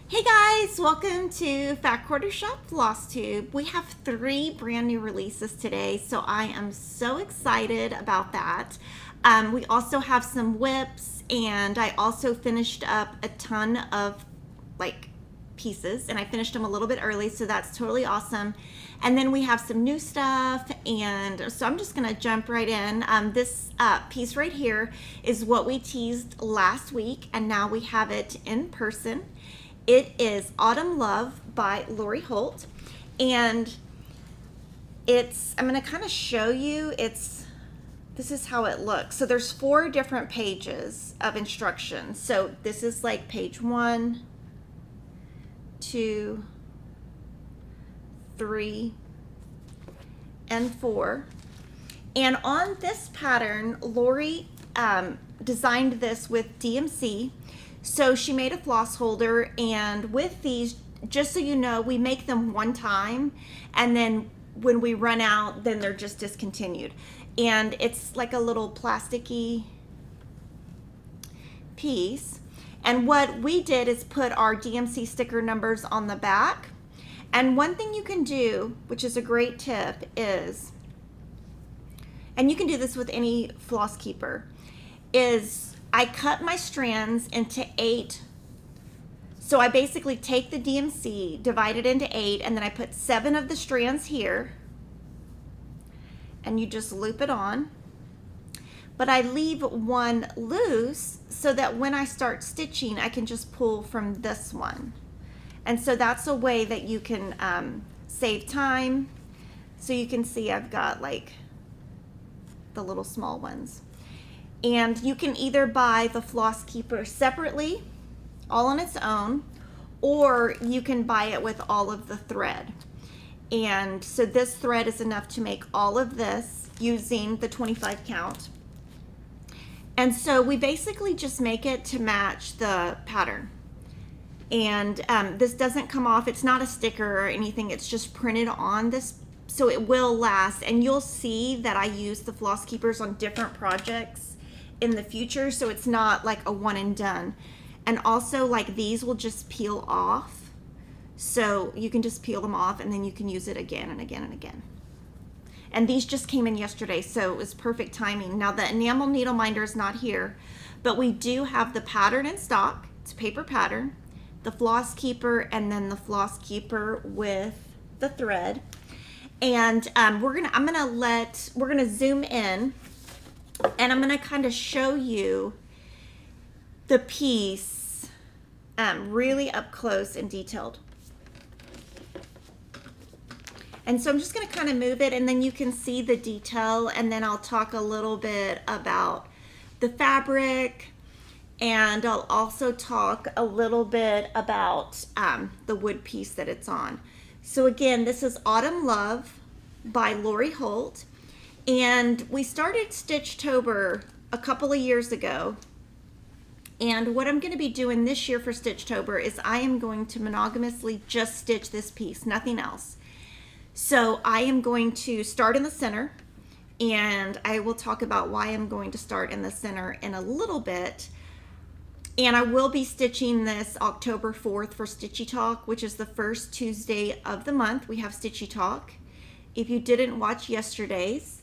Hey guys, welcome to Fat Quarter Shop FlossTube. We have 3 brand new releases today, so I am so excited about that. We also have some whips, and I also finished up a ton of pieces, and I finished them a little bit early, so that's totally awesome. And then we have some new stuff, and so I'm just gonna jump right in. This piece right here is what we teased last week, and now we have it in person. It is Autumn Love by Lori Holt, and I'm going to kind of show you, this is how it looks. So there's 4 different pages of instructions. So this is like page 1, 2, 3, and 4. And on this pattern, Lori designed this with DMC. So she made a floss holder, and with these, just so you know, we make them one time, and then when we run out, then they're just discontinued. And it's like a little plasticky piece. And what we did is put our DMC sticker numbers on the back. And one thing you can do, which is a great tip, is, and you can do this with any floss keeper, is I cut my strands into 8. So I basically take the DMC, divide it into 8, and then I put 7 of the strands here, and you just loop it on. But I leave one loose so that when I start stitching, I can just pull from this one. And so that's a way that you can save time. So you can see I've got like the little small ones. And you can either buy the floss keeper separately, all on its own, or you can buy it with all of the thread. And so this thread is enough to make all of this using the 25 count. And so we basically just make it to match the pattern. And this doesn't come off, it's not a sticker or anything, it's just printed on this, so it will last. And you'll see that I use the floss keepers on different projects in the future, so it's not like a one and done. And also, like, these will just peel off, so you can just peel them off and then you can use it again and again and again. And these just came in yesterday, so it was perfect timing. Now the enamel needle minder is not here, but we do have the pattern in stock. It's a paper pattern, the floss keeper, and then the floss keeper with the thread. And we're gonna zoom in, and I'm going to kind of show you the piece really up close and detailed. And so I'm just going to kind of move it, and then you can see the detail, and then I'll talk a little bit about the fabric, and I'll also talk a little bit about the wood piece that it's on. So again, this is Autumn Love by Lori Holt. And we started Stitchtober a couple of years ago. And what I'm going to be doing this year for Stitchtober is I am going to monogamously just stitch this piece, nothing else. So I am going to start in the center, and I will talk about why I'm going to start in the center in a little bit. And I will be stitching this October 4th for Stitchy Talk, which is the first Tuesday of the month. We have Stitchy Talk. If you didn't watch yesterday's,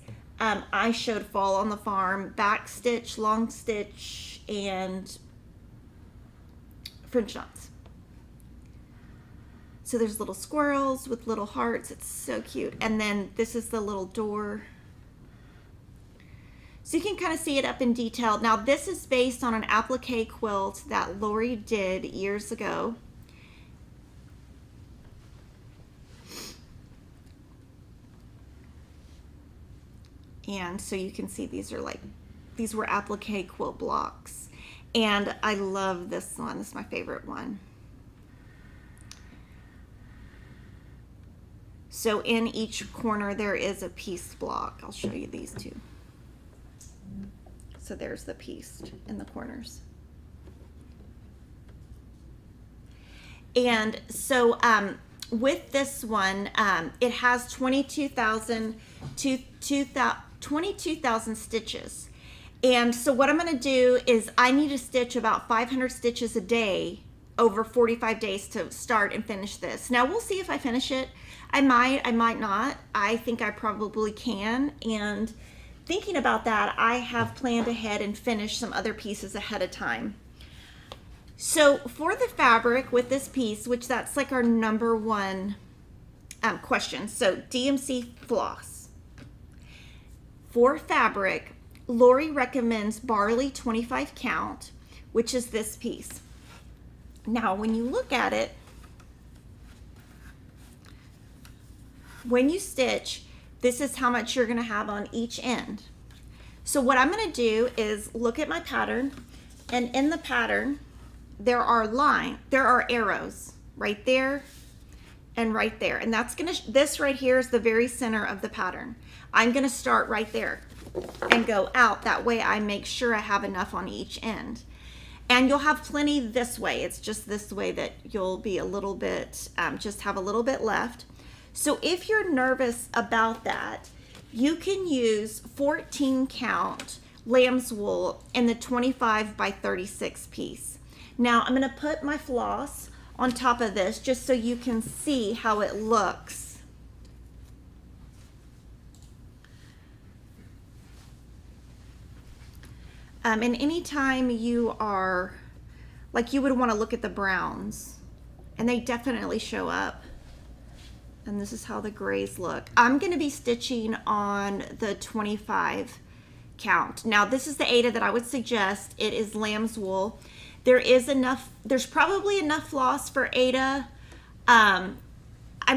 I showed fall on the farm, back stitch, long stitch, and French knots. So there's little squirrels with little hearts. It's so cute. And then this is the little door. So you can kind of see it up in detail. Now this is based on an applique quilt that Lori did years ago. And so you can see these were applique quilt blocks. And I love this one. This is my favorite one. So in each corner there is a piece block. I'll show you these two. So there's the piece in the corners. And so with this one, it has 22,000 stitches. And so what I'm going to do is I need to stitch about 500 stitches a day over 45 days to start and finish this. Now we'll see if I finish it. I might not. I think I probably can. And thinking about that, I have planned ahead and finished some other pieces ahead of time. So for the fabric with this piece, which that's like our number one question. So DMC floss. For fabric, Lori recommends barley 25 count, which is this piece. Now, when you look at it, when you stitch, this is how much you're going to have on each end. So what I'm going to do is look at my pattern, and in the pattern, there are arrows right there and right there. And this right here is the very center of the pattern. I'm going to start right there and go out. That way I make sure I have enough on each end. And you'll have plenty this way. It's just this way that you'll be a little bit, just have a little bit left. So if you're nervous about that, you can use 14 count lamb's wool in the 25 by 36 piece. Now I'm going to put my floss on top of this just so you can see how it looks. And anytime you are, like, you would want to look at the browns, and they definitely show up. And this is how the grays look. I'm going to be stitching on the 25 count. Now this is the Aida that I would suggest. It is lamb's wool. There's probably enough floss for Aida. I'm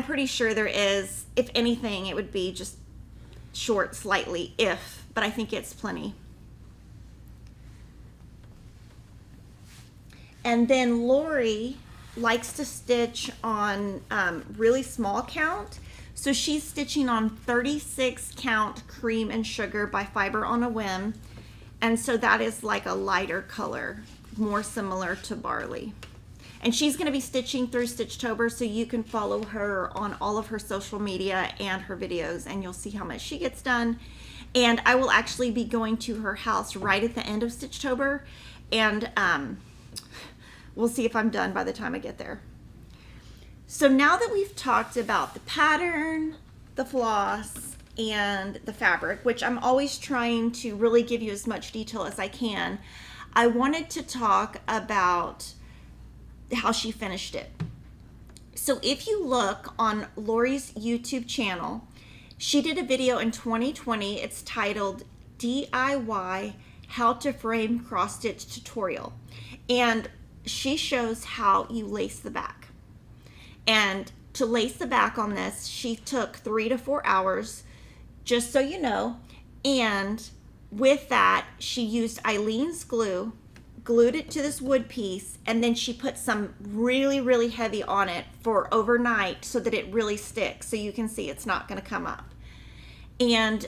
pretty sure there is. If anything, it would be just short slightly, but I think it's plenty. And then Lori likes to stitch on really small count. So she's stitching on 36 count cream and sugar by Fiber on a Whim. And so that is like a lighter color, more similar to barley. And she's going to be stitching through Stitchtober, so you can follow her on all of her social media and her videos, and you'll see how much she gets done. And I will actually be going to her house right at the end of Stitchtober, and we'll see if I'm done by the time I get there. So now that we've talked about the pattern, the floss, and the fabric, which I'm always trying to really give you as much detail as I can, I wanted to talk about how she finished it. So if you look on Lori's YouTube channel, she did a video in 2020. It's titled DIY How to Frame Cross Stitch Tutorial. And she shows how you lace the back. And to lace the back on this, she took 3 to 4 hours, just so you know. And with that, she used Eileen's glue, glued it to this wood piece, and then she put some really, really heavy on it for overnight so that it really sticks. So you can see it's not going to come up. And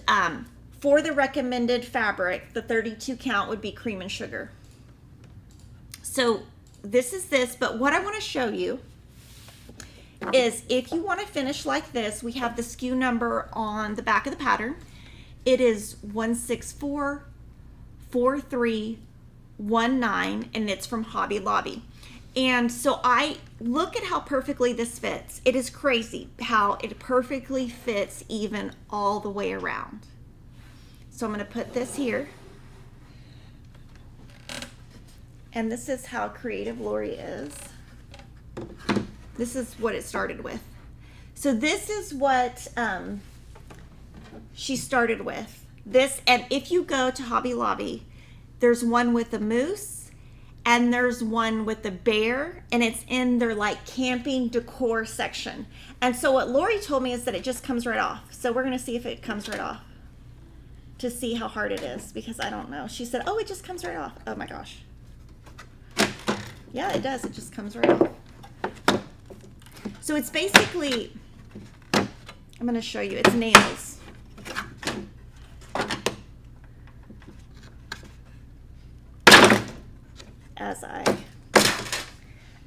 for the recommended fabric, the 32 count would be cream and sugar. So this is this, but what I want to show you is if you want to finish like this, we have the SKU number on the back of the pattern. It is 1644319, and it's from Hobby Lobby. And so I look at how perfectly this fits. It is crazy how it perfectly fits even all the way around. So I'm going to put this here. And this is how creative Lori is. This is what it started with. So this is what she started with. This, and if you go to Hobby Lobby, there's one with the moose and there's one with the bear, and it's in their like camping decor section. And so what Lori told me is that it just comes right off. So we're gonna see if it comes right off to see how hard it is, because I don't know. She said, oh, it just comes right off. Oh my gosh. Yeah, it does. It just comes right off. So it's basically, I'm going to show you, it's nails.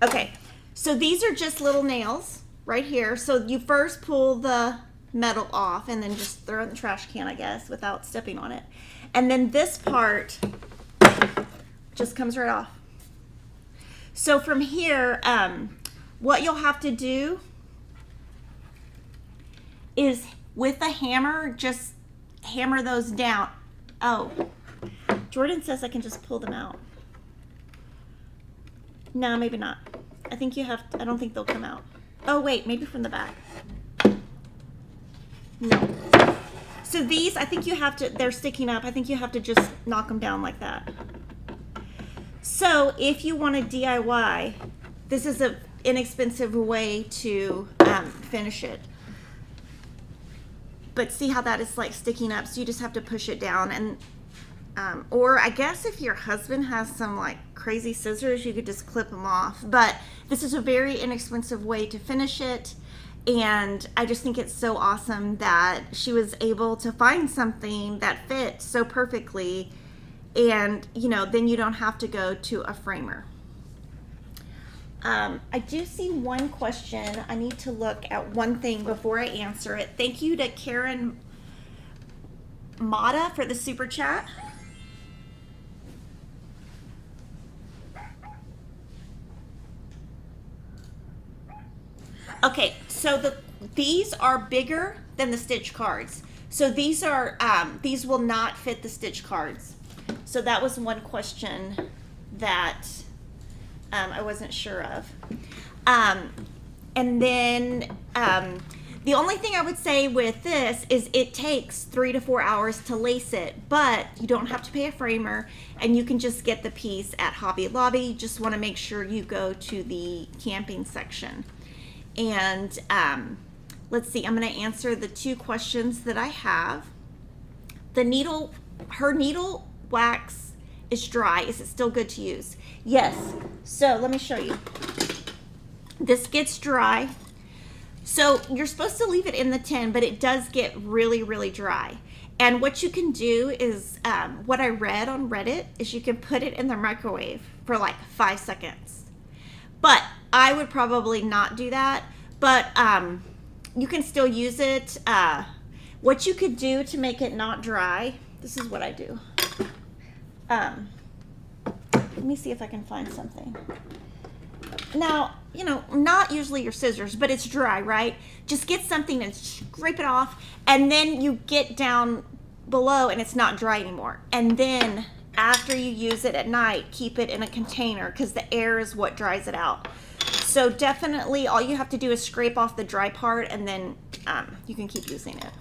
Okay, so these are just little nails right here. So you first pull the metal off and then just throw it in the trash can, I guess, without stepping on it. And then this part just comes right off. So from here, what you'll have to do is with a hammer, just hammer those down. Oh, Jordan says I can just pull them out. No, maybe not. I think you have to, I don't think they'll come out. Oh wait, maybe from the back. No. So these, I think you have to, they're sticking up. I think you have to just knock them down like that. So if you want to DIY, this is an inexpensive way to finish it. But see how that is like sticking up, so you just have to push it down. And or I guess if your husband has some like crazy scissors, you could just clip them off. But this is a very inexpensive way to finish it. And I just think it's so awesome that she was able to find something that fits so perfectly. And, you know, then you don't have to go to a framer. I do see one question. I need to look at one thing before I answer it. Thank you to Karen Mata for the super chat. Okay, so these are bigger than the stitch cards. So these are these will not fit the stitch cards. So that was one question that I wasn't sure of. And then the only thing I would say with this is it takes 3 to 4 hours to lace it, but you don't have to pay a framer, and you can just get the piece at Hobby Lobby. You just want to make sure you go to the camping section. And let's see, I'm going to answer the 2 questions that I have. Her needle wax is dry. Is it still good to use? Yes. So let me show you. This gets dry. So you're supposed to leave it in the tin, but it does get really, really dry. And what you can do is, what I read on Reddit is you can put it in the microwave for like 5 seconds. But I would probably not do that. But you can still use it. What you could do to make it not dry, this is what I do. Let me see if I can find something. Now, you know, not usually your scissors, but it's dry, right? Just get something and scrape it off, and then you get down below and it's not dry anymore. And then after you use it at night, keep it in a container, because the air is what dries it out. So definitely all you have to do is scrape off the dry part, and then you can keep using it.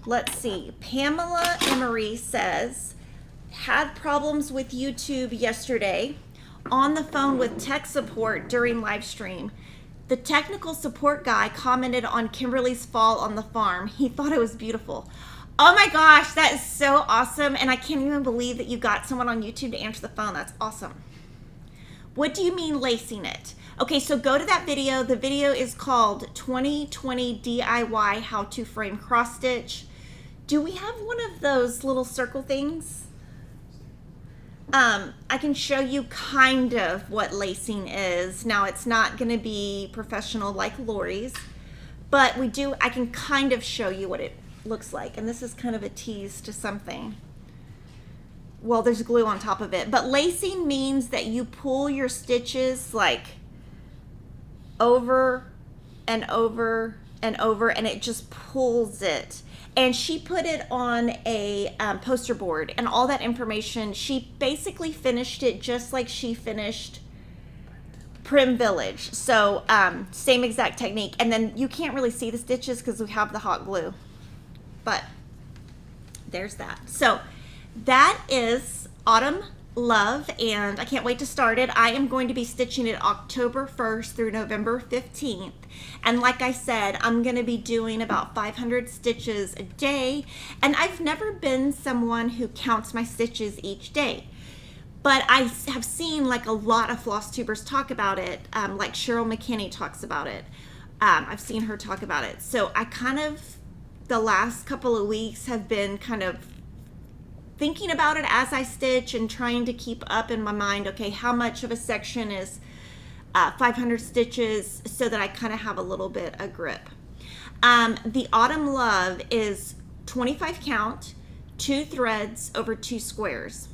Let's see. Pamela Emery says, had problems with YouTube yesterday. On the phone with tech support during live stream. The technical support guy commented on Kimberly's fall on the farm. He thought it was beautiful. Oh my gosh, that is so awesome. And I can't even believe that you got someone on YouTube to answer the phone. That's awesome. What do you mean lacing it? Okay, so go to that video. The video is called 2020 DIY How to Frame Cross Stitch. Do we have one of those little circle things? I can show you kind of what lacing is. Now, it's not going to be professional like Lori's, but I can kind of show you what it looks like. And this is kind of a tease to something. Well, there's glue on top of it, but lacing means that you pull your stitches like over and over and over, and it just pulls it. And she put it on a poster board, and all that information, she basically finished it just like she finished Prim Village. So same exact technique. And then you can't really see the stitches because we have the hot glue. But there's that. So that is Autumn Love, and I can't wait to start it. I am going to be stitching it October 1st through November 15th. And like I said, I'm going to be doing about 500 stitches a day. And I've never been someone who counts my stitches each day. But I have seen like a lot of floss tubers talk about it, like Cheryl McKinney talks about it. I've seen her talk about it. So I kind of, the last couple of weeks have been kind of thinking about it as I stitch and trying to keep up in my mind, okay, how much of a section is 500 stitches, so that I kind of have a little bit of grip. The Autumn Love is 25 count, 2 threads over 2 squares.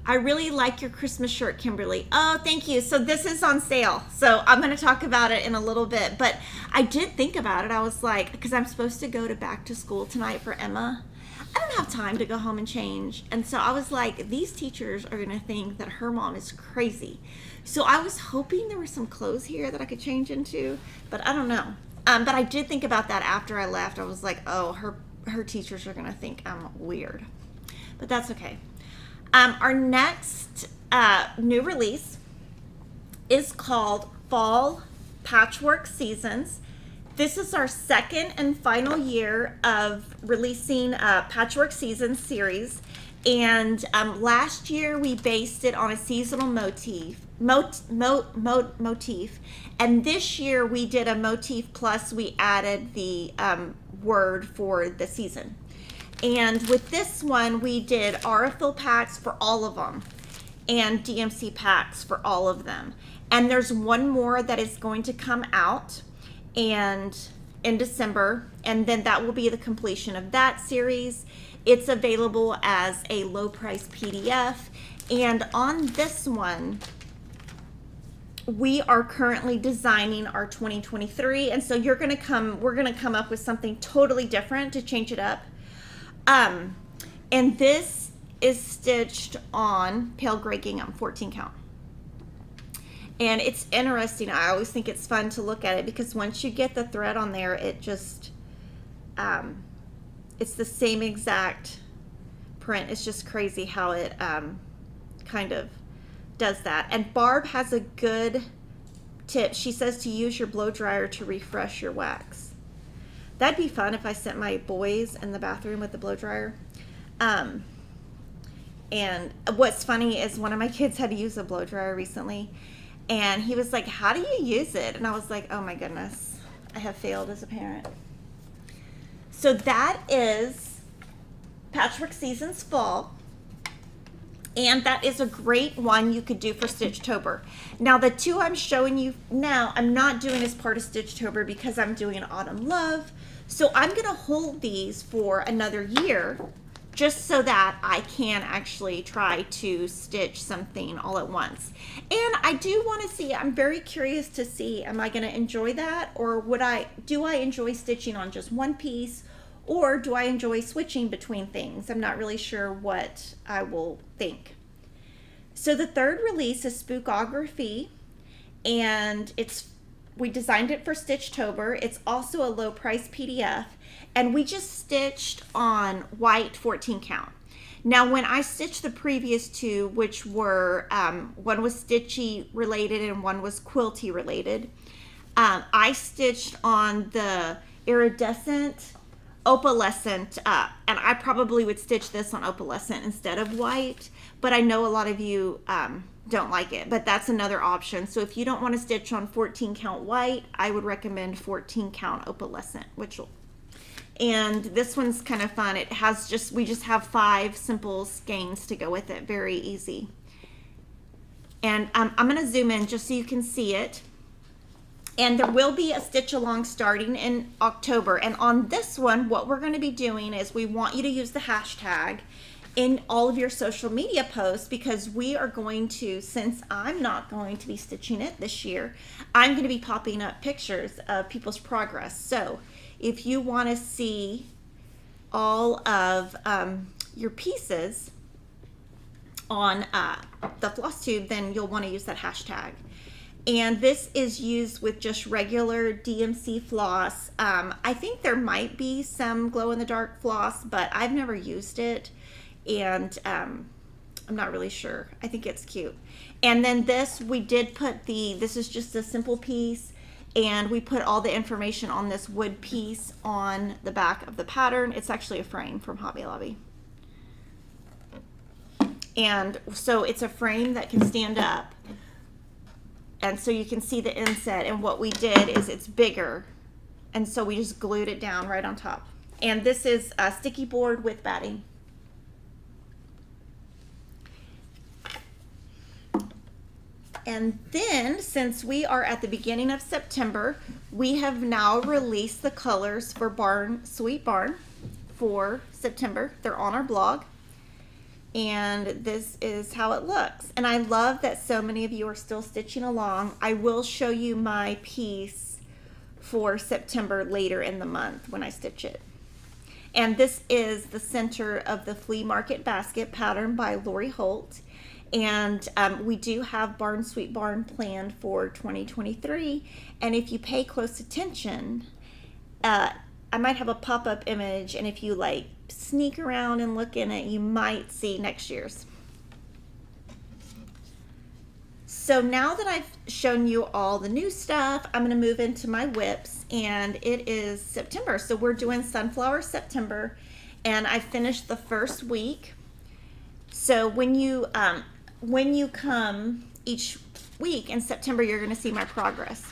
I really like your Christmas shirt, Kimberly. Oh, thank you. So this is on sale. So I'm going to talk about it in a little bit. But I did think about it. I was like, because I'm supposed to go to back to school tonight for Emma. I don't have time to go home and change. And so I was like, these teachers are going to think that her mom is crazy. So I was hoping there were some clothes here that I could change into. But I don't know. But I did think about that after I left. I was like, oh, her teachers are going to think I'm weird. But that's okay. Our next new release is called Fall Patchwork Seasons. This is our second and final year of releasing Patchwork Seasons series. And last year we based it on a seasonal motif. And this year we did a motif plus we added the word for the season. And with this one, we did Aurifil packs for all of them and DMC packs for all of them. And there's one more that is going to come out and in December, and then that will be the completion of that series. It's available as a low price PDF. And on this one, we are currently designing our 2023. And so we're going to come up with something totally different to change it up. And this is stitched on pale gray gingham, 14 count. And it's interesting. I always think it's fun to look at it because once you get the thread on there, it just, it's the same exact print. It's just crazy how it, kind of does that. And Barb has a good tip. She says to use your blow dryer to refresh your wax. That'd be fun if I sent my boys in the bathroom with the blow dryer. And what's funny is one of my kids had to use a blow dryer recently, and he was like, how do you use it? And I was like, oh my goodness, I have failed as a parent. So that is Patchwork Seasons Fall. And that is a great one you could do for Stitchtober. Now, the two I'm showing you now, I'm not doing as part of Stitchtober because I'm doing Autumn Love. So I'm going to hold these for another year just so that I can actually try to stitch something all at once. And I do want to see, I'm very curious to see, am I going to enjoy that? Or do I enjoy stitching on just one piece? Or do I enjoy switching between things? I'm not really sure what I will think. So the third release is Spook-O-Graphy, and we designed it for Stitchtober. It's also a low price PDF, and we just stitched on white 14 count. Now, when I stitched the previous two, which were, one was stitchy related and one was quilty related, I stitched on the iridescent opalescent, and I probably would stitch this on opalescent instead of white, but I know a lot of you don't like it, but that's another option. So if you don't want to stitch on 14 count white, I would recommend 14 count opalescent, and this one's kind of fun. It has we just have 5 simple skeins to go with it. Very easy. And I'm going to zoom in just so you can see it. And there will be a stitch along starting in October. And on this one, what we're going to be doing is we want you to use the hashtag in all of your social media posts, because we are going to, since I'm not going to be stitching it this year, I'm going to be popping up pictures of people's progress. So if you want to see all of your pieces on the FlossTube, then you'll want to use that hashtag. And this is used with just regular DMC floss. I think there might be some glow-in-the-dark floss, but I've never used it, and I'm not really sure. I think it's cute. And then this, we did put this is just a simple piece, and we put all the information on this wood piece on the back of the pattern. It's actually a frame from Hobby Lobby. And so it's a frame that can stand up. And so you can see the inset, and what we did is it's bigger, and so we just glued it down right on top. And this is a sticky board with batting. And then, since we are at the beginning of September, we have now released the colors for Sweet Barn for September. They're on our blog. and this is how it looks. And I love that so many of you are still stitching along. I will show you my piece for September later in the month when I stitch it. And this is the center of the Flea Market Basket pattern by Lori Holt. And we do have Barn Sweet Barn planned for 2023. And if you pay close attention, I might have a pop-up image, and if you like sneak around and look in it, you might see next year's. So now that I've shown you all the new stuff, I'm going to move into my whips, and it is September. So we're doing Sunflower September, and I finished the first week. So when you come each week in September, you're going to see my progress.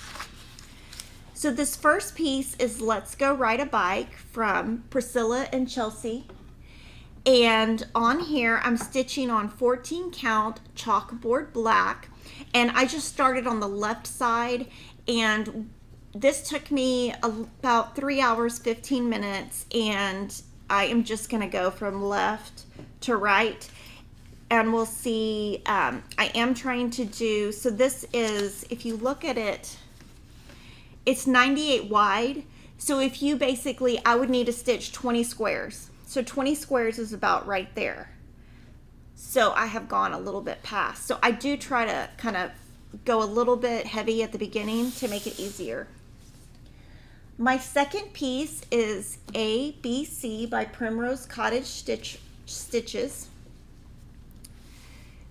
So this first piece is Let's Go Ride a Bike from Priscilla and Chelsea. And on here, I'm stitching on 14 count chalkboard black. And I just started on the left side, and this took me about 3 hours, 15 minutes. And I am just going to go from left to right. And we'll see, I am trying to do, so this is, if you look at it, it's 98 wide. So if you basically, I would need to stitch 20 squares. So 20 squares is about right there. So I have gone a little bit past. So I do try to kind of go a little bit heavy at the beginning to make it easier. My second piece is ABC by Primrose Cottage Stitches.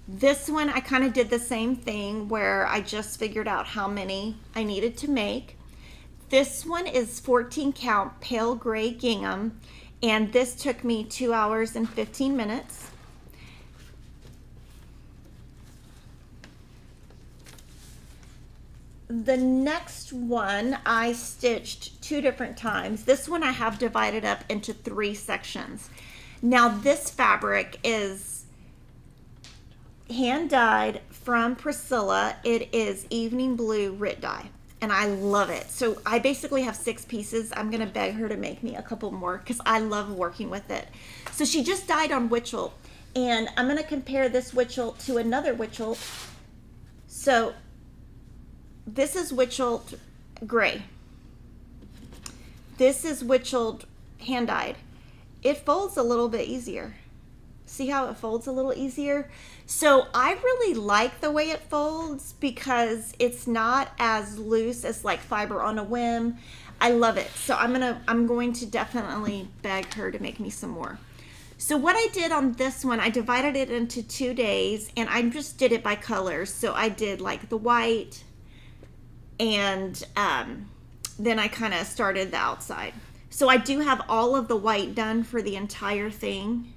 This one I kind of did the same thing where I just figured out how many I needed to make. This one is 14 count pale gray gingham, and this took me 2 hours and 15 minutes. The next one I stitched 2 different times. This one I have divided up into 3 sections. Now this fabric is hand dyed from Priscilla. It is evening blue Rit dye, and I love it. So I basically have 6 pieces. I'm gonna beg her to make me a couple more because I love working with it. So she just dyed on Witchell, and I'm gonna compare this Witchell to another Witchell. So this is Witchell gray. This is Witchell hand dyed. It folds a little bit easier. See how it folds a little easier? So I really like the way it folds because it's not as loose as like Fiber on a Whim. I love it. So I'm going to definitely beg her to make me some more. So what I did on this one, I divided it into 2 days, and I just did it by colors. So I did like the white, and then I kind of started the outside. So I do have all of the white done for the entire thing,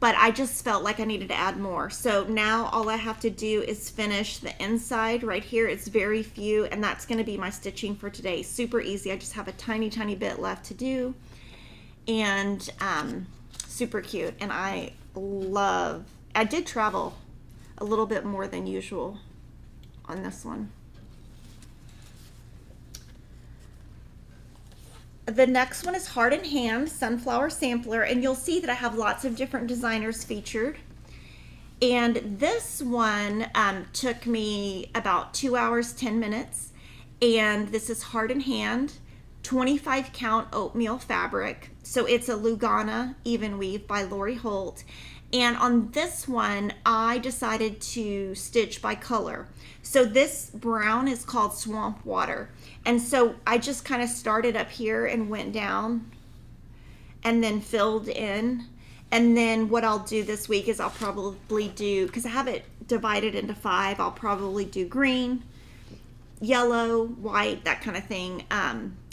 but I just felt like I needed to add more. So now all I have to do is finish the inside right here. It's very few, and that's going to be my stitching for today. Super easy. I just have a tiny, tiny bit left to do, and super cute. And I did travel a little bit more than usual on this one. The next one is Heart in Hand Sunflower Sampler, and you'll see that I have lots of different designers featured. And this one took me about 2 hours, 10 minutes. And this is Heart in Hand, 25 count oatmeal fabric. So it's a Lugana even weave by Lori Holt. And on this one, I decided to stitch by color. So this brown is called Swamp Water. And so I just kind of started up here and went down and then filled in. And then what I'll do this week is I'll probably do, because I have it divided into 5, I'll probably do green, yellow, white, that kind of thing.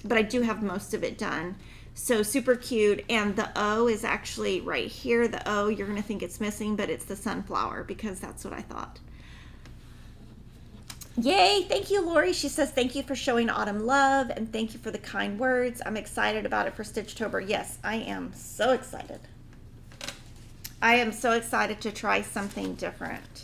But I do have most of it done. So super cute. And the O is actually right here. The O, you're going to think it's missing, but it's the sunflower because that's what I thought. Yay, thank you, Lori. She says, thank you for showing Autumn love, and thank you for the kind words. I'm excited about it for Stitchtober. Yes, I am so excited. I am so excited to try something different.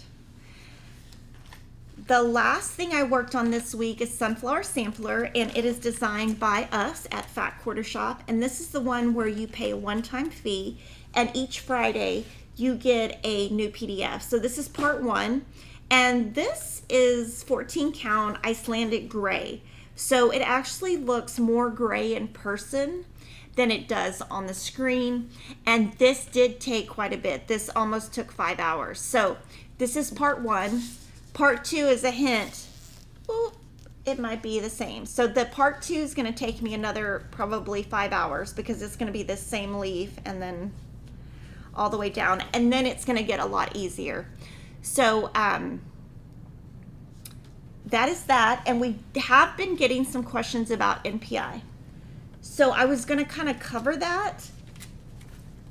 The last thing I worked on this week is Sunflower Sampler, and it is designed by us at Fat Quarter Shop. And this is the one where you pay a one-time fee, and each Friday you get a new PDF. So this is part 1, and this is 14 count Icelandic gray. So it actually looks more gray in person than it does on the screen, and this did take quite a bit. This almost took 5 hours. So this is part 1. Part 2 is a hint. Well, it might be the same. So the part 2 is going to take me another probably 5 hours, because it's going to be this same leaf and then all the way down, and then it's going to get a lot easier. So that is that, and we have been getting some questions about NPI. So I was going to kind of cover that.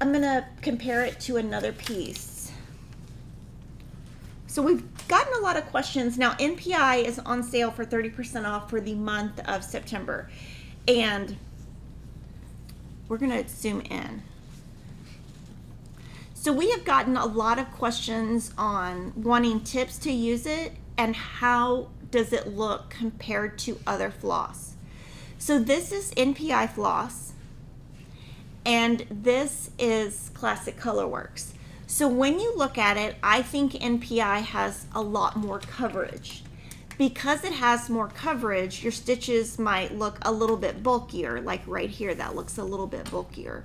I'm going to compare it to another piece. So we've gotten a lot of questions. Now NPI is on sale for 30% off for the month of September. And we're going to zoom in. So we have gotten a lot of questions on wanting tips to use it and how does it look compared to other floss. So this is NPI floss, and this is Classic Colorworks. So when you look at it, I think NPI has a lot more coverage. Because it has more coverage, your stitches might look a little bit bulkier, like right here, that looks a little bit bulkier.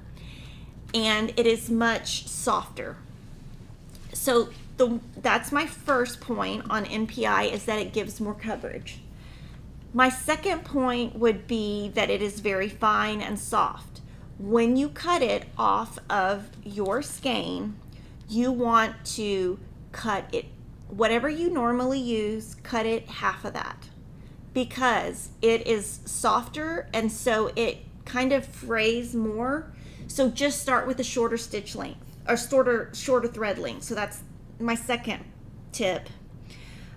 And it is much softer. So that's my first point on NPI, is that it gives more coverage. My second point would be that it is very fine and soft. When you cut it off of your skein, you want to cut it, whatever you normally use, cut it half of that, because it is softer and so it kind of frays more. So just start with a shorter stitch length, or shorter thread length. So that's my second tip.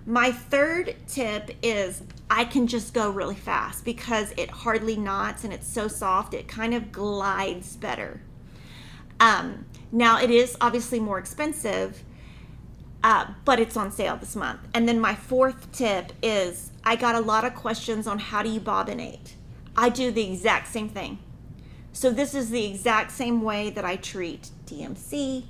My third tip is I can just go really fast because it hardly knots and it's so soft, it kind of glides better. Now it is obviously more expensive, but it's on sale this month. And then my fourth tip is I got a lot of questions on how do you bobbinate. I do the exact same thing. So this is the exact same way that I treat DMC,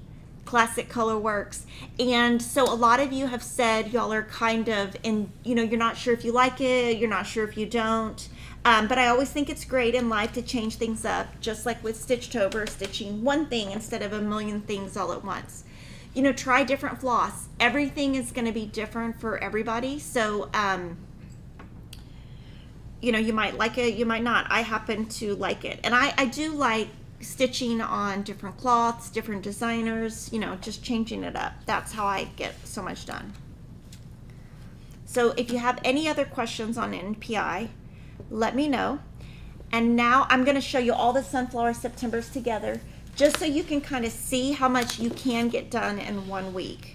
Classic Colorworks. And so a lot of you have said y'all are kind of in, you know, you're not sure if you like it, you're not sure if you don't. But I always think it's great in life to change things up, just like with Stitchtober, stitching one thing instead of a million things all at once. You know, try different floss. Everything is going to be different for everybody. So, you know, you might like it, you might not. I happen to like it. And I do like stitching on different cloths, different designers, you know, just changing it up. That's how I get so much done. So if you have any other questions on NPI, let me know. And now I'm going to show you all the Sunflower Septembers together, just so you can kind of see how much you can get done in 1 week.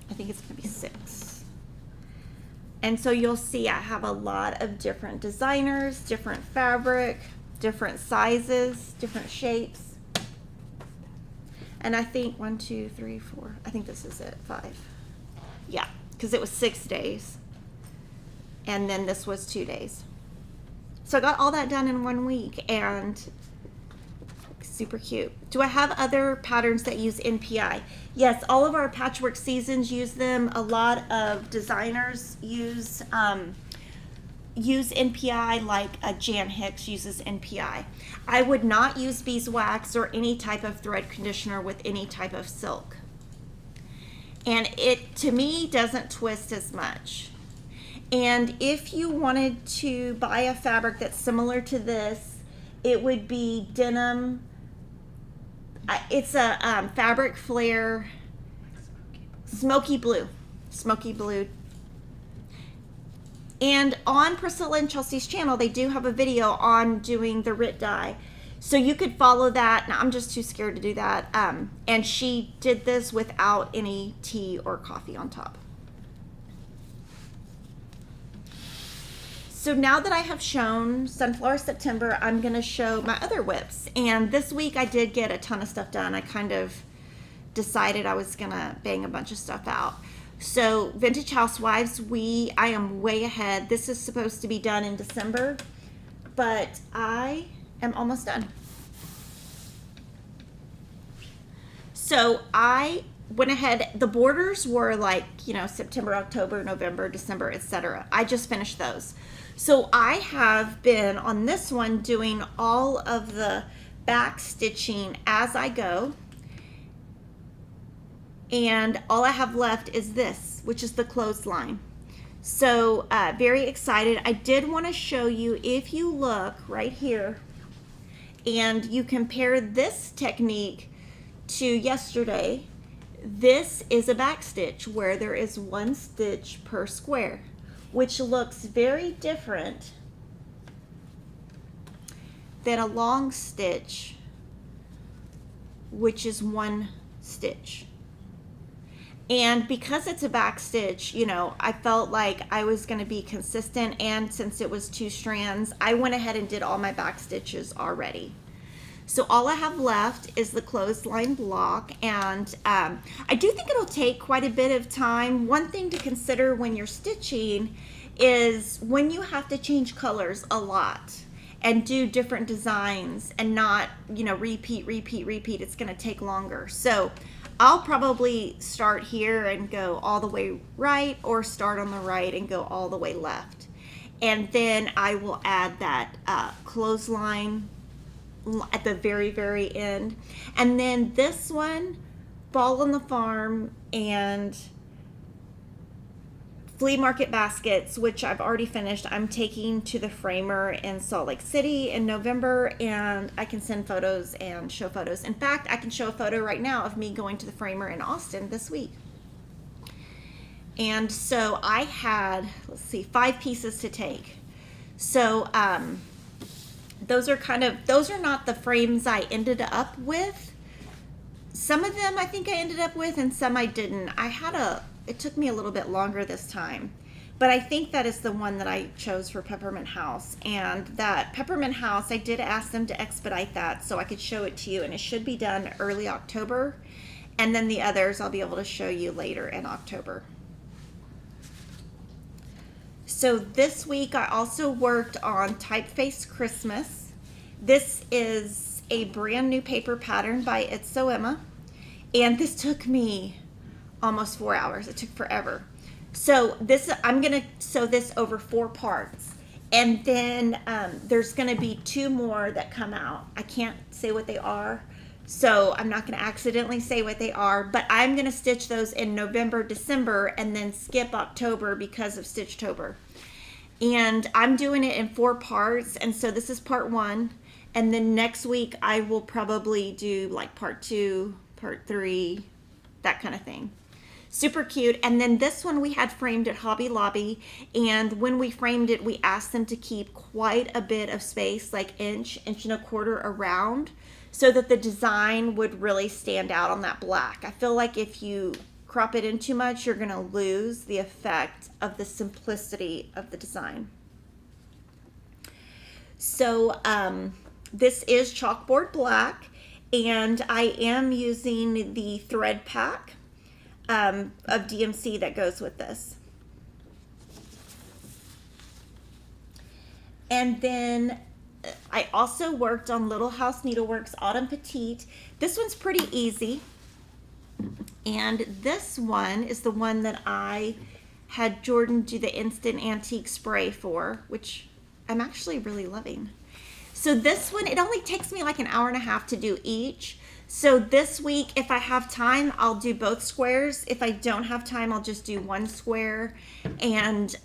I think it's going to be 6. And so you'll see I have a lot of different designers, different fabric, different sizes, different shapes. And I think 1, 2, 3, 4, I think this is it, 5. Yeah, because it was 6 days. And then this was 2 days. So I got all that done in 1 week, and super cute. Do I have other patterns that use NPI? Yes, all of our patchwork seasons use them. A lot of designers use NPI, like Jan Hicks uses NPI. I would not use beeswax or any type of thread conditioner with any type of silk. And it, to me, doesn't twist as much. And if you wanted to buy a fabric that's similar to this, it would be denim. It's a fabric flare, smoky blue. And on Priscilla and Chelsea's channel, they do have a video on doing the RIT dye. So you could follow that. Now, I'm just too scared to do that. And she did this without any tea or coffee on top. So now that I have shown Sunflower September, I'm going to show my other whips. And this week I did get a ton of stuff done. I kind of decided I was going to bang a bunch of stuff out. So Vintage Housewives, I am way ahead. This is supposed to be done in December, but I am almost done. So I went ahead, the borders were like, you know, September, October, November, December, etc. I just finished those. So I have been on this one doing all of the back stitching as I go. And all I have left is this, which is the clothesline. So very excited. I did want to show you, if you look right here and you compare this technique to yesterday, this is a back stitch where there is one stitch per square, which looks very different than a long stitch, which is one stitch. And because it's a back stitch, you know, I felt like I was going to be consistent, and since it was 2 strands, I went ahead and did all my back stitches already. So all I have left is the clothesline block, and I do think it'll take quite a bit of time. One thing to consider when you're stitching is when you have to change colors a lot and do different designs and not, you know, repeat, it's going to take longer. So I'll probably start here and go all the way right, or start on the right and go all the way left. And then I will add that clothesline at the very, very end. And then this one, Ball on the Farm and Flea Market Baskets, which I've already finished, I'm taking to the framer in Salt Lake City in November, and I can send photos and show photos. In fact, I can show a photo right now of me going to the framer in Austin this week. And so I had, let's see, 5 pieces to take. So those are not the frames I ended up with. Some of them I think I ended up with, and some I didn't. It took me a little bit longer this time, but I think that is the one that I chose for Peppermint House. And that Peppermint House, I did ask them to expedite that so I could show it to you, and it should be done early October. And then the others I'll be able to show you later in October. So this week I also worked on TypeFACE Christmas. This is a brand new paper pattern by It's So Emma, and this took me almost 4 hours. It took forever. So this, I'm gonna sew this over 4 parts, and then there's gonna be 2 more that come out. I can't say what they are, so I'm not gonna accidentally say what they are, but I'm gonna stitch those in November, December, and then skip October because of Stitchtober. And I'm doing it in 4 parts, and so this is part 1, and then next week I will probably do like part 2, part 3, that kind of thing. Super cute. And then this one we had framed at Hobby Lobby, and when we framed it, we asked them to keep quite a bit of space, like inch and a quarter around, so that the design would really stand out on that black. I feel like if you crop it in too much, you're gonna lose the effect of the simplicity of the design. So this is chalkboard black, and I am using the thread pack of DMC that goes with this. And then I also worked on Little House Needleworks Autumn Petite. This one's pretty easy, and this one is the one that I had Jordan do the instant antique spray for, which I'm actually really loving. So this one, it only takes me like an hour and a half to do each. So this week, if I have time, I'll do both squares. If I don't have time, I'll just do 1 square. And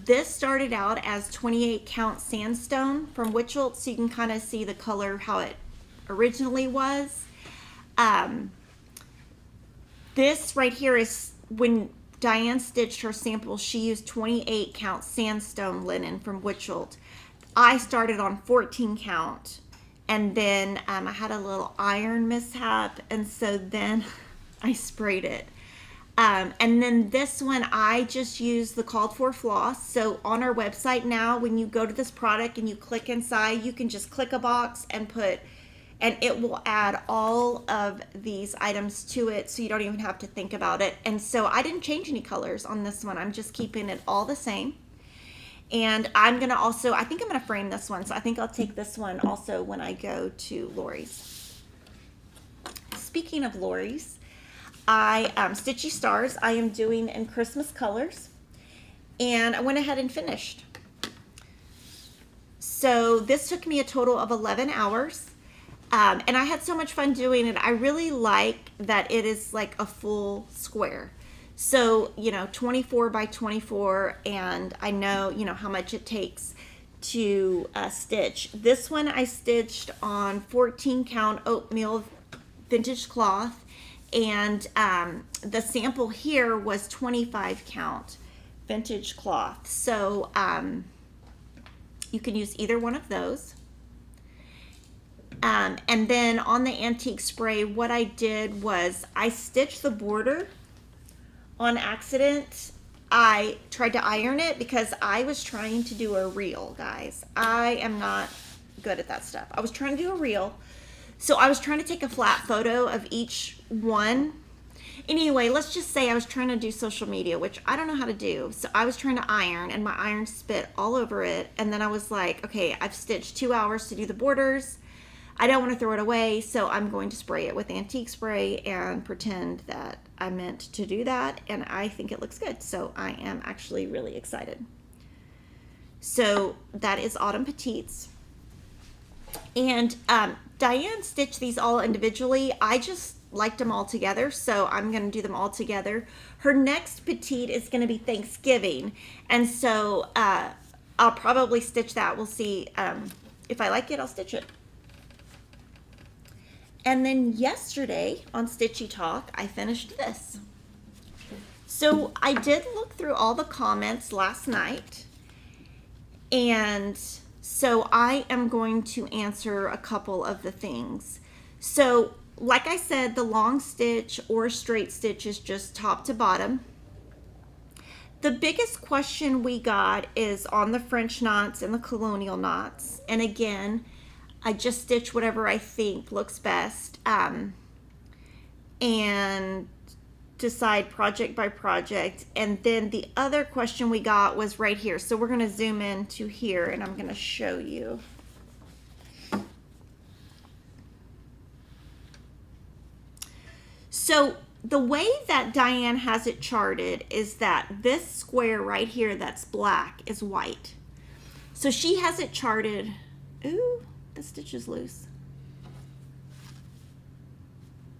this started out as 28 count sandstone from Witchelt, so you can kind of see the color, how it originally was. This right here is when Diane stitched her sample, she used 28 count sandstone linen from Witchelt. I started on 14 count. And then I had a little iron mishap, and so then I sprayed it. And then this one, I just used the called for floss. So on our website now, when you go to this product and you click inside, you can just click a box and put and it will add all of these items to it, so you don't even have to think about it. And so I didn't change any colors on this one. I'm just keeping it all the same. And I'm gonna also, I think I'm gonna frame this one, so I think I'll take this one also when I go to Lori's. Speaking of Lori's, Stitchy Stars I am doing in Christmas colors, and I went ahead and finished. So this took me a total of 11 hours. And I had so much fun doing it. I really like that it is like a full square. So, you know, 24 by 24, and I know, you know, how much it takes to stitch. This one I stitched on 14 count oatmeal vintage cloth, and the sample here was 25 count vintage cloth. So you can use either one of those. And then on the antique spray, what I did was I stitched the border on accident. I tried to iron it because I was trying to do a reel, guys. I am not good at that stuff. I was trying to do a reel. So I was trying to take a flat photo of each one. Anyway, let's just say I was trying to do social media, which I don't know how to do. So I was trying to iron, and my iron spit all over it. And then I was like, okay, I've stitched 2 hours to do the borders. I don't want to throw it away, so I'm going to spray it with antique spray and pretend that I meant to do that, and I think it looks good. So I am actually really excited. So that is Autumn Petites. And Diane stitched these all individually. I just liked them all together, so I'm going to do them all together. Her next petite is going to be Thanksgiving, and so I'll probably stitch that. We'll see. If I like it, I'll stitch it. And then yesterday on Stitchy Talk, I finished this. So I did look through all the comments last night, and so I am going to answer a couple of the things. So like I said, the long stitch or straight stitch is just top to bottom. The biggest question we got is on the French knots and the colonial knots. And again, I just stitch whatever I think looks best, and decide project by project. And then the other question we got was right here. So we're going to zoom in to here, and I'm going to show you. So the way that Diane has it charted is that this square right here that's black is white. So she has it charted. Ooh, the stitch is loose.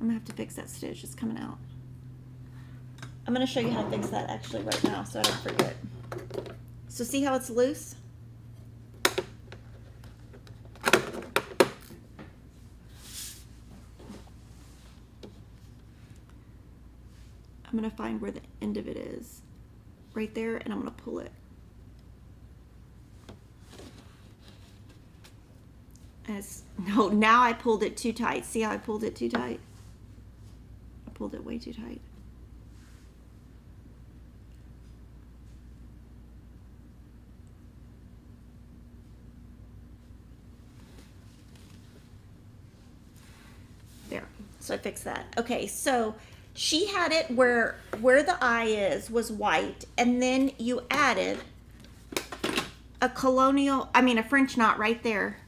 I'm gonna have to fix that stitch. It's coming out. I'm gonna show you how to fix that actually right now so I don't forget. So see how it's loose? I'm gonna find where the end of it is. Right there, and I'm gonna pull it. No, now I pulled it too tight. See how I pulled it too tight? I pulled it way too tight. There, so I fixed that. Okay, so she had it where the eye is was white, and then you added a French knot right there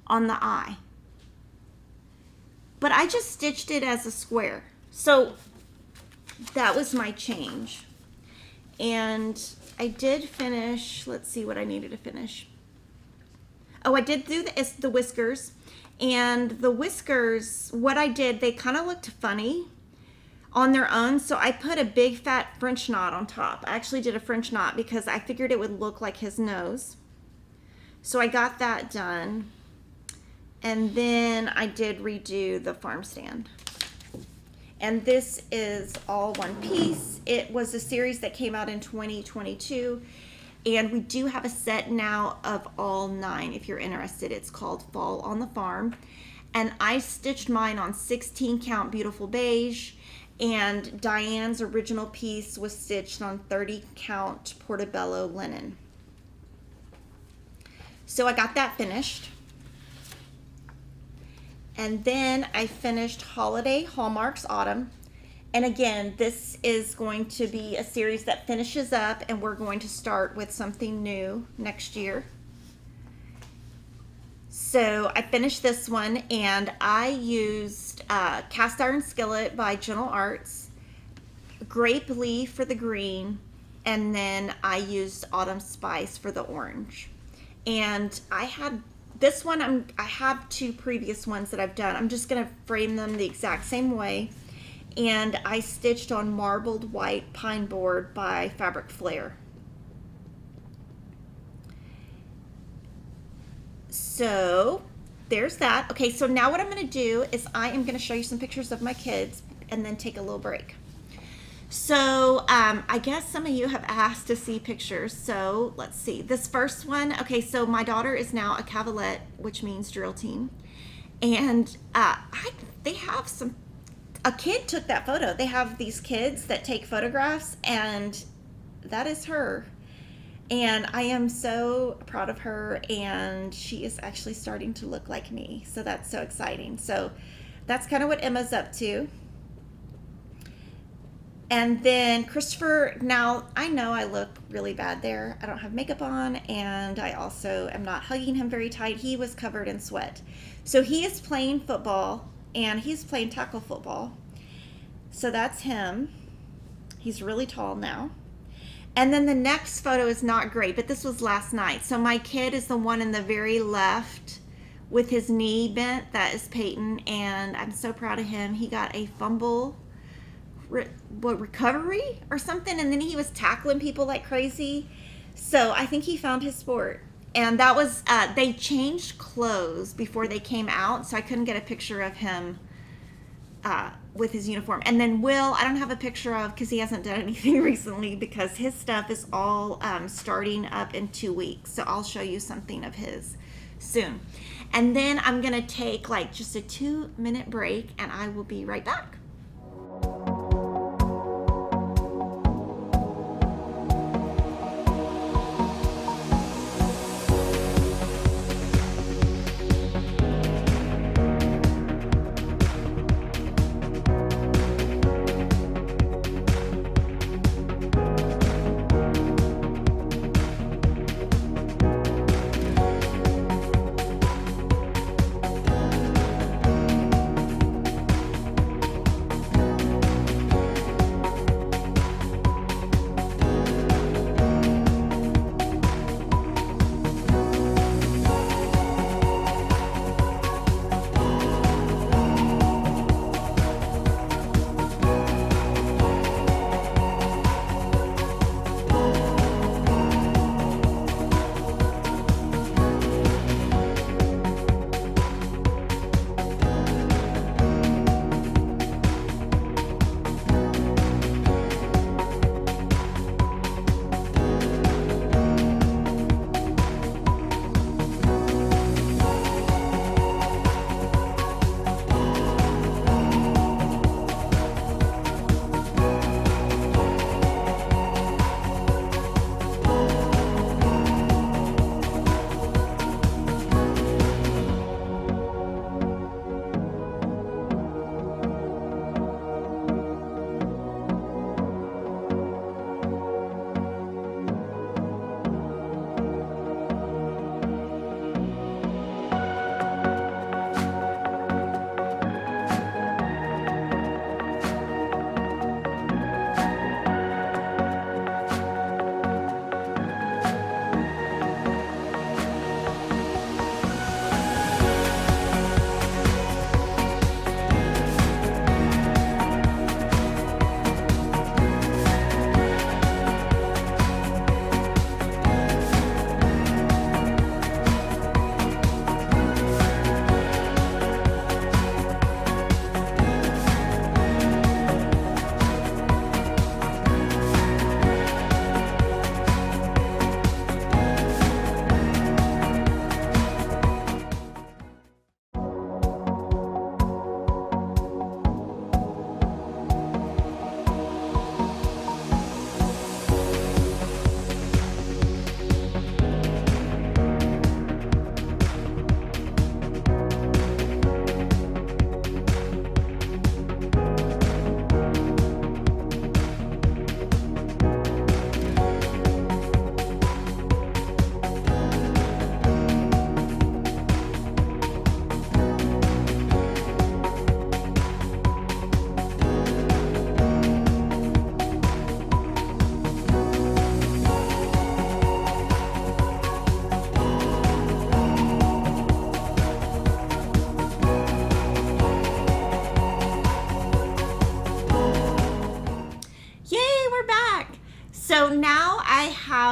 on the eye. But I just stitched it as a square. So that was my change. And I did finish, let's see what I needed to finish. Oh, I did do the whiskers. And the whiskers, what I did, they kind of looked funny on their own, so I put a big fat French knot on top. I actually did a French knot because I figured it would look like his nose. So I got that done. And then I did redo the farm stand. And this is all one piece. It was a series that came out in 2022. And we do have a set now of all 9 if you're interested. It's called Fall on the Farm. And I stitched mine on 16 count beautiful beige. And Diane's original piece was stitched on 30 count portobello linen. So I got that finished. And then I finished Holiday Hallmarks Autumn. And again, this is going to be a series that finishes up, and we're going to start with something new next year. So I finished this one, and I used Cast Iron Skillet by Gentle Arts, Grape Leaf for the green, and then I used Autumn Spice for the orange. And I had this one, I have 2 previous ones that I've done. I'm just going to frame them the exact same way. And I stitched on Marbled White Pine Board by Fabric Flair. So there's that. Okay, so now what I'm going to do is I am going to show you some pictures of my kids and then take a little break. So I guess some of you have asked to see pictures. So let's see. This first one, okay, so my daughter is now a Cavallette, which means drill team. And they have a kid took that photo. They have these kids that take photographs, and that is her. And I am so proud of her, and she is actually starting to look like me. So that's so exciting. So that's kind of what Emma's up to. And then Christopher, now I know I look really bad there. I don't have makeup on, and I also am not hugging him very tight. He was covered in sweat. So he is playing football, and he's playing tackle football. So that's him. He's really tall now. And then the next photo is not great, but this was last night. So my kid is the one in the very left with his knee bent. That is Peyton, and I'm so proud of him. He got a fumble recovery or something, and then he was tackling people like crazy. So I think he found his sport. And that was they changed clothes before they came out, so I couldn't get a picture of him with his uniform. And then Will, I don't have a picture of because he hasn't done anything recently, because his stuff is all starting up in 2 weeks. So I'll show you something of his soon. And then I'm gonna take like just a 2-minute break, and I will be right back.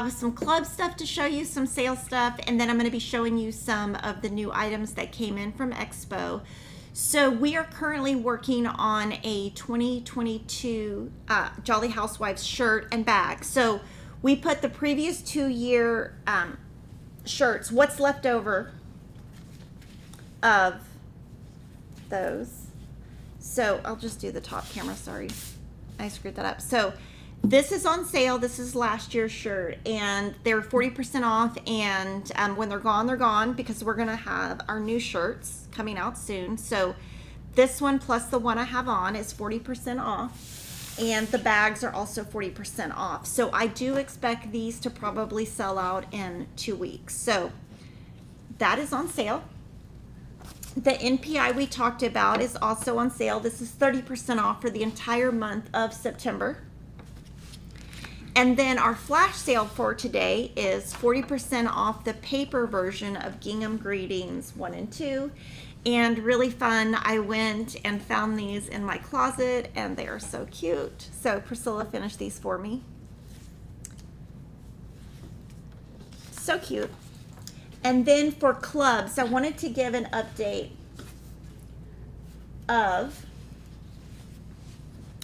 have some club stuff to show you, some sale stuff, and then I'm going to be showing you some of the new items that came in from Expo. So we are currently working on a 2022 Jolly Housewives shirt and bag. So we put the previous 2-year shirts, what's left over of those. So I'll just do the top camera, sorry. I screwed that up. So this is on sale. This is last year's shirt, and they're 40% off, and when they're gone because we're gonna have our new shirts coming out soon. So this one plus the one I have on is 40% off, and the bags are also 40% off. So I do expect these to probably sell out in 2 weeks. So that is on sale. The NPI we talked about is also on sale. This is 30% off for the entire month of September. And then our flash sale for today is 40% off the paper version of Gingham Greetings 1 and 2. And really fun, I went and found these in my closet, and they are so cute. So Priscilla finished these for me. So cute. And then for clubs, I wanted to give an update of,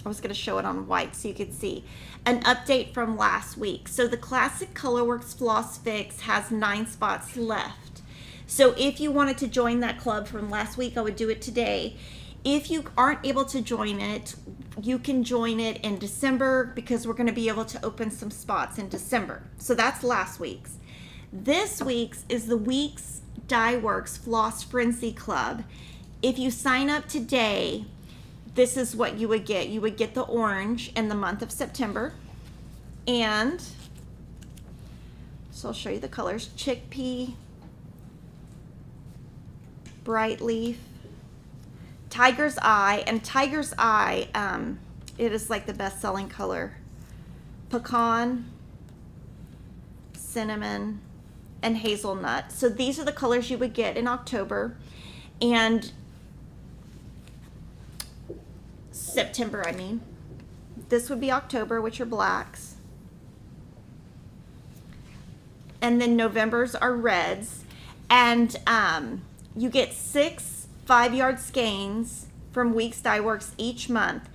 I was going to show it on white so you could see, an update from last week. So the Classic Colorworks Floss Fix has 9 spots left. So if you wanted to join that club from last week, I would do it today. If you aren't able to join it, you can join it in December, because we're going to be able to open some spots in December. So that's last week's. This week's is the Weeks Dye Works Floss Frenzy Club. If you sign up today, this is what you would get. You would get the orange in the month of September. And so I'll show you the colors. Chickpea, Bright Leaf, Tiger's Eye, and Tiger's Eye, it is like the best-selling color. Pecan, Cinnamon, and Hazelnut. So these are the colors you would get in October. And September, I mean. This would be October, which are blacks. And then November's are reds. And you get 6 5-yard skeins from Weeks Dye Works each month.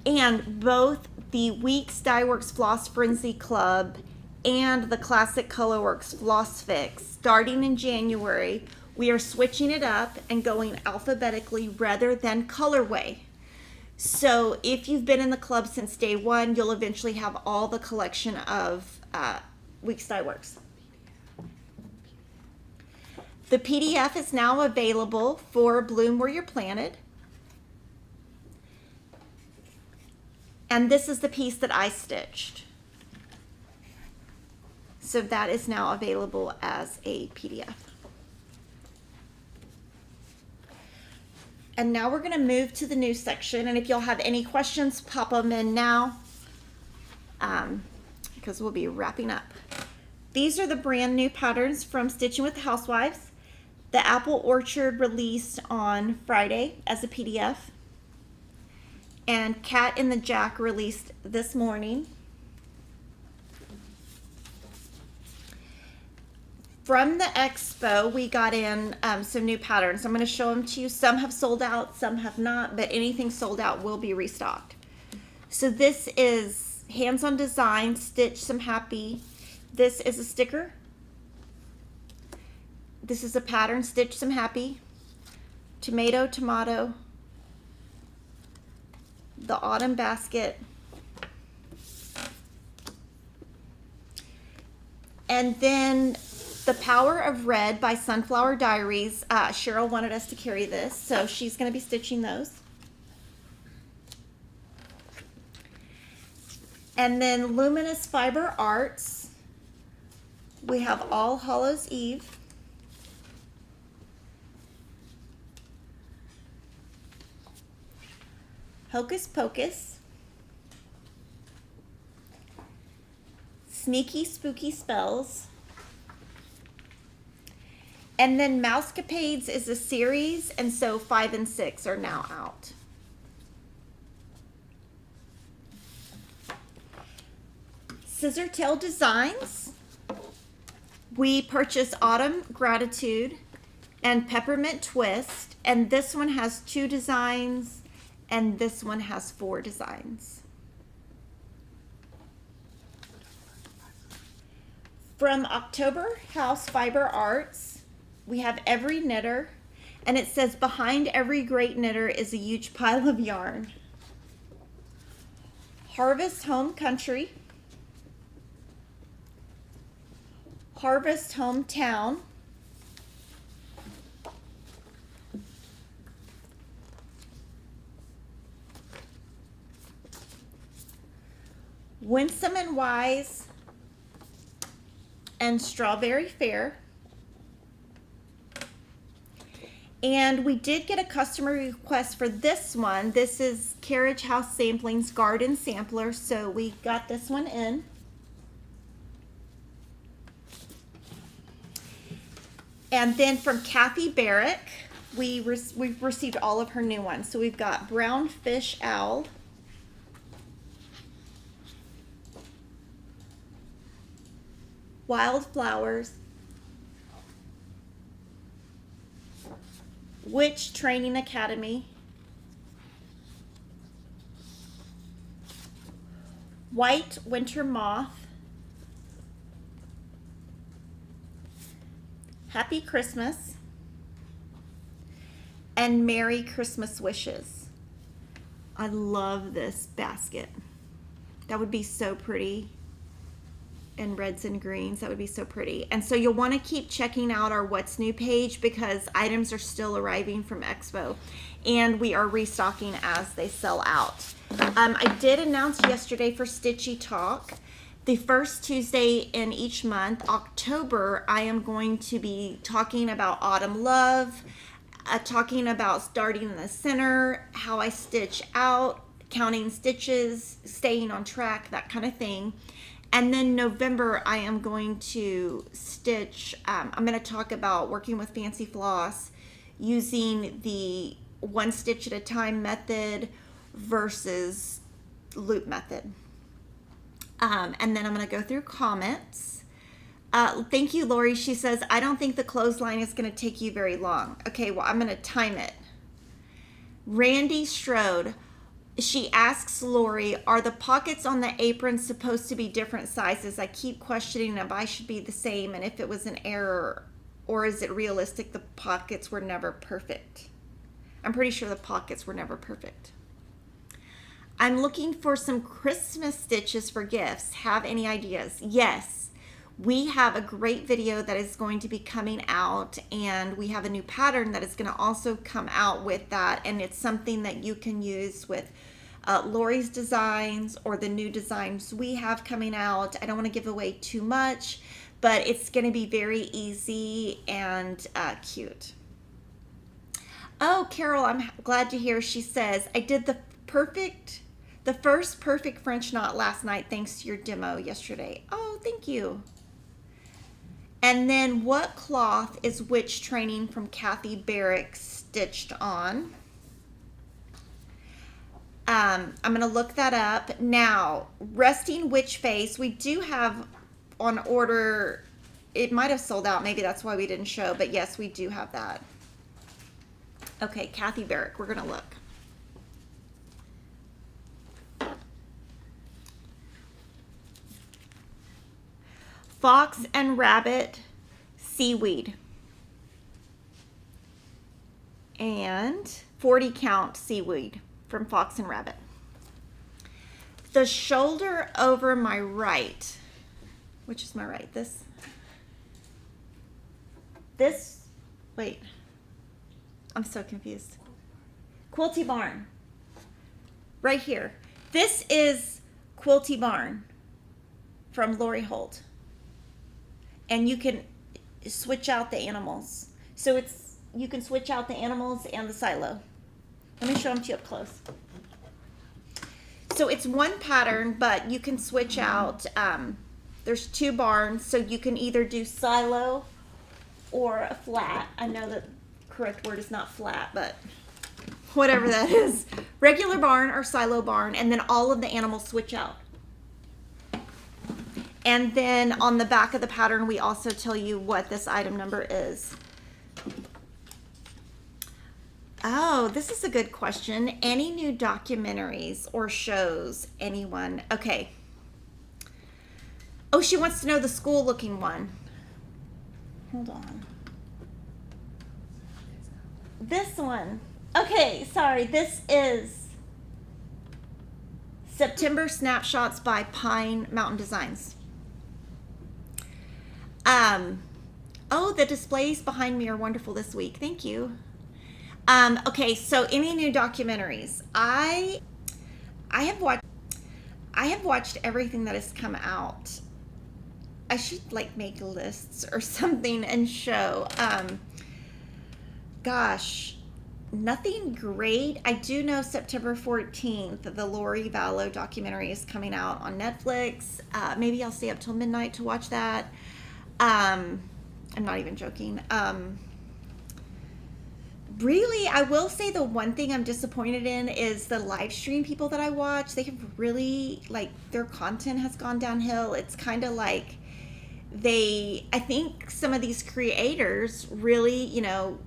And both the Weeks Dye Works Floss Frenzy Club and the Classic Colorworks Floss Fix, starting in January, we are switching it up and going alphabetically rather than colorway. So if you've been in the club since day 1, you'll eventually have all the collection of Weeks Dye Works. The PDF is now available for Bloom Where You're Planted. And this is the piece that I stitched. So that is now available as a PDF. And now we're going to move to the new section. And if y'all have any questions, pop them in now, because we'll be wrapping up. These are the brand new patterns from Stitching with Housewives. The Apple Orchard released on Friday as a PDF. And Cat in the Jack released this morning. From the expo, we got in some new patterns. I'm going to show them to you. Some have sold out, some have not, but anything sold out will be restocked. So this is Hands-On Design, Stitch Some Happy. This is a sticker. This is a pattern, Stitch Some Happy. Tomato, Tomato. The Autumn Basket. And then The Power of Red by Sunflower Diaries. Cheryl wanted us to carry this, so she's going to be stitching those. And then Luminous Fiber Arts. We have All Hallows Eve. Hocus Pocus. Sneaky Spooky Spells. And then Mousecapades is a series, and so 5 and 6 are now out. Scissortail Designs. We purchased Autumn Gratitude and Peppermint Twist, and this one has 2 designs and this one has 4 designs. From October House Fiber Arts, we have Every Knitter, and it says behind every great knitter is a huge pile of yarn. Harvest Home Country, Harvest Hometown, Winsome and Wise, and Strawberry Fair. And we did get a customer request for this one. This is Carriage House Sampling's Garden Sampler, so we got this one in. And then from Kathy Barrick, we've received all of her new ones. So we've got Brown Fish Owl, Wildflowers, Witch Training Academy, White Winter Moth, Happy Christmas, and Merry Christmas Wishes. I love this basket. That would be so pretty. And reds and greens, that would be so pretty. And so you'll want to keep checking out our What's New page because items are still arriving from Expo and we are restocking as they sell out. I did announce yesterday for Stitchy Talk, the first Tuesday in each month, October, I am going to be talking about Autumn Love, talking about starting in the center, how I stitch out, counting stitches, staying on track, that kind of thing. And then November, I am going to stitch, I'm going to talk about working with Fancy Floss, using the 1 stitch at a time method versus loop method. And then I'm going to go through comments. Thank you, Lori. She says, I don't think the clothesline is going to take you very long. Okay, well, I'm going to time it. Randy Strode. She asks Lori, are the pockets on the apron supposed to be different sizes? I keep questioning if I should be the same and if it was an error, or is it realistic the pockets were never perfect? I'm pretty sure the pockets were never perfect. I'm looking for some Christmas stitches for gifts. Have any ideas? Yes. We have a great video that is going to be coming out, and we have a new pattern that is going to also come out with that, and it's something that you can use with Lori's designs or the new designs we have coming out. I don't want to give away too much, but it's going to be very easy and cute. Oh, Carol, I'm glad to hear. She says, I did the first perfect French knot last night thanks to your demo yesterday. Oh, thank you. And then what cloth is Witch Training from Kathy Barrick stitched on? I'm going to look that up. Now, Resting Witch Face, we do have on order. It might have sold out. Maybe that's why we didn't show. But yes, we do have that. Okay, Kathy Barrick, we're going to look. Fox and Rabbit Seaweed. And 40 count seaweed from Fox and Rabbit. The shoulder over my right, which is my right, wait, I'm so confused. Quilty Barn, right here. This is Quilty Barn from Lori Holt. And you can switch out the animals. So you can switch out the animals and the silo. Let me show them to you up close. So it's one pattern, but you can switch out. There's 2 barns, so you can either do silo or a flat. I know the correct word is not flat, but whatever that is. Regular barn or silo barn, and then all of the animals switch out. And then on the back of the pattern, we also tell you what this item number is. Oh, this is a good question. Any new documentaries or shows? Anyone? Okay. Oh, she wants to know the school looking one. Hold on. This one. Okay, sorry. This is September Snapshots by Pine Mountain Designs. Oh, the displays behind me are wonderful this week. Thank you. Okay, so any new documentaries? I have watched everything that has come out. I should like make lists or something and show. Gosh, nothing great. I do know September 14th, the Lori Vallow documentary is coming out on Netflix. Maybe I'll stay up till midnight to watch that. I'm not even joking. Really, I will say the one thing I'm disappointed in is the live stream people that I watch. They have really, like, their content has gone downhill. It's kind of like I think some of these creators really, you know,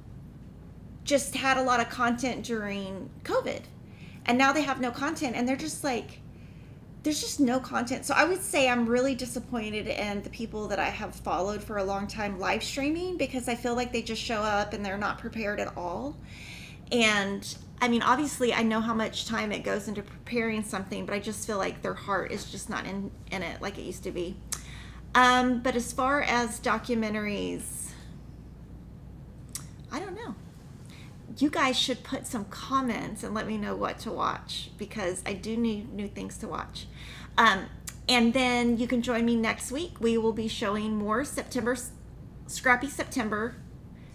just had a lot of content during COVID. And now they have no content and they're just like, there's just no content. So I would say I'm really disappointed in the people that I have followed for a long time live streaming, because I feel like they just show up and they're not prepared at all. And I mean, obviously I know how much time it goes into preparing something, but I just feel like their heart is just not in it like it used to be. But as far as documentaries, I don't know. You guys should put some comments and let me know what to watch, because I do need new things to watch. And then you can join me next week. We will be showing more Scrappy September.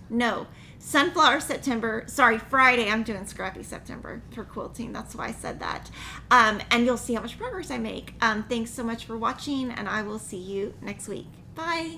No, Sunflower September. Sorry, Friday I'm doing Scrappy September for quilting. That's why I said that. And you'll see how much progress I make. Thanks so much for watching, and I will see you next week. Bye.